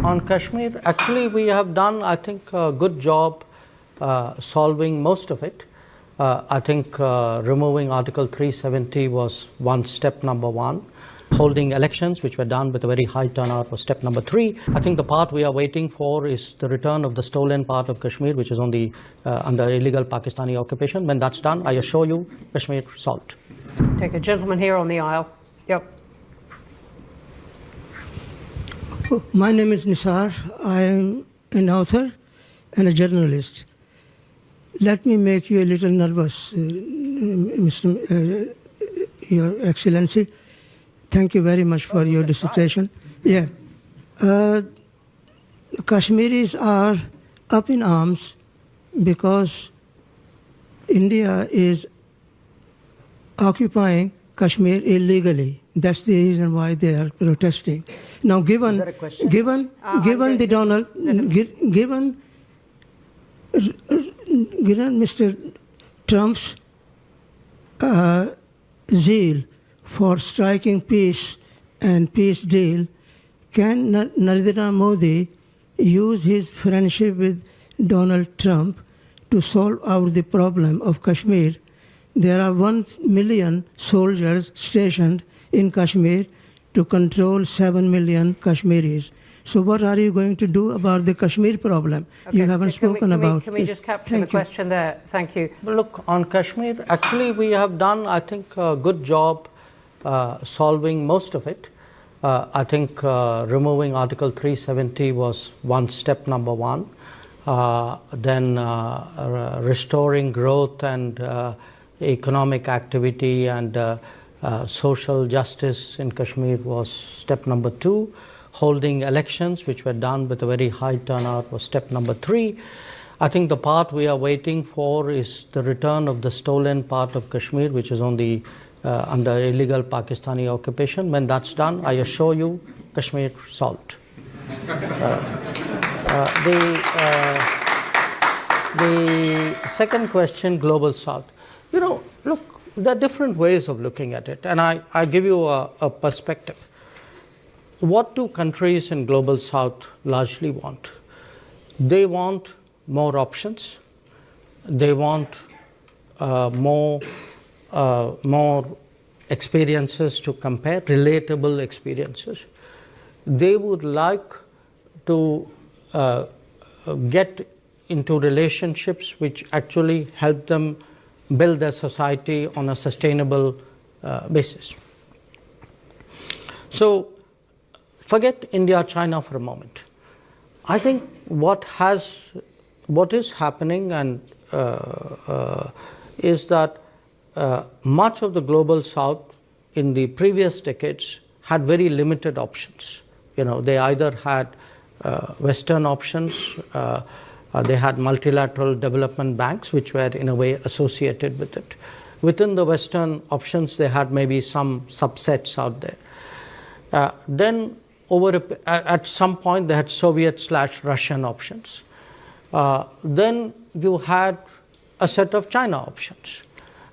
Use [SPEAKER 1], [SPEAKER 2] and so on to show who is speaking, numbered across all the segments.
[SPEAKER 1] on Kashmir, actually we have done, I think, a good job solving most of it. I think removing Article 370 was step number one. Holding elections, which were done with a very high turnout, was step number 3. I think the part we are waiting for is the return of the stolen part of Kashmir, which is on the under illegal Pakistani occupation. When that's done, I assure you, Kashmir solved.
[SPEAKER 2] Take a gentleman here on the aisle. Yep.
[SPEAKER 3] My name is Nisar. I am an author and a journalist. Let me make you a little nervous, Your Excellency. Thank you very much for your dissertation. Yeah. Kashmiris are up in arms because India is occupying Kashmir illegally. That's the reason why they are protesting. Now, given Mr. Trump's zeal for striking peace and peace deal, can Narendra Modi use his friendship with Donald Trump to solve out the problem of Kashmir? There are 1 million soldiers stationed in Kashmir to control 7 million Kashmiris. So what are you going to do about the Kashmir problem?
[SPEAKER 2] Okay.
[SPEAKER 3] You haven't spoken about.
[SPEAKER 2] Can we just capture the question there? Thank you.
[SPEAKER 1] Look, on Kashmir, actually we have done, I think, a good job solving most of it. I think removing Article 370 was step number 1. Then restoring growth and economic activity and social justice in Kashmir was step number 2. Holding elections, which were done with a very high turnout, was step number 3. I think the part we are waiting for is the return of the stolen part of Kashmir, which is on the under illegal Pakistani occupation. When that's done, I assure you, Kashmir solved. The second question, Global South. You know, look, there are different ways of looking at it, and I give you a perspective. What do countries in Global South largely want? They want more options. They want more experiences to compare, relatable experiences. They would like to get into relationships which actually help them build their society on a sustainable basis. So forget India, China for a moment. I think what is happening and is that much of the Global South in the previous decades had very limited options. You know, they either had Western options, they had multilateral development banks, which were in a way associated with it. Within the Western options, they had maybe some subsets out there. Then at some point, they had Soviet/Russian options. Then you had a set of China options.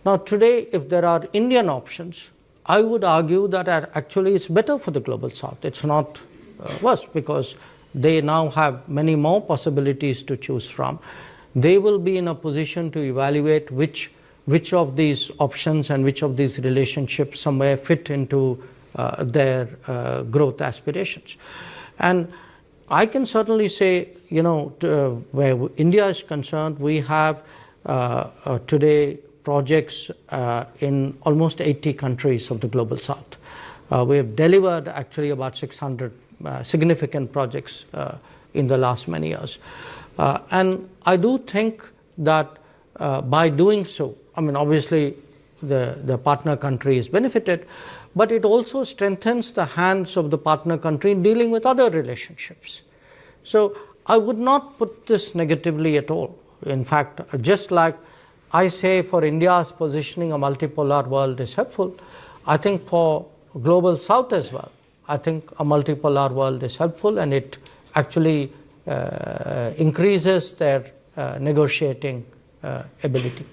[SPEAKER 1] Now today, if there are Indian options, I would argue that actually it's better for the Global South. It's not worse, because they now have many more possibilities to choose from. They will be in a position to evaluate which of these options and which of these relationships somewhere fit into their growth aspirations. And I can certainly say, you know, where India is concerned, we have today projects in almost 80 countries of the Global South. We have delivered actually about 600 significant projects in the last many years. And I do think that by doing so, I mean, obviously the partner country is benefited, but it also strengthens the hands of the partner country in dealing with other relationships. So I would not put this negatively at all. In fact, just like I say for India's positioning, a multipolar world is helpful, I think for Global South as well, I think a multipolar world is helpful, and it actually increases their negotiating ability.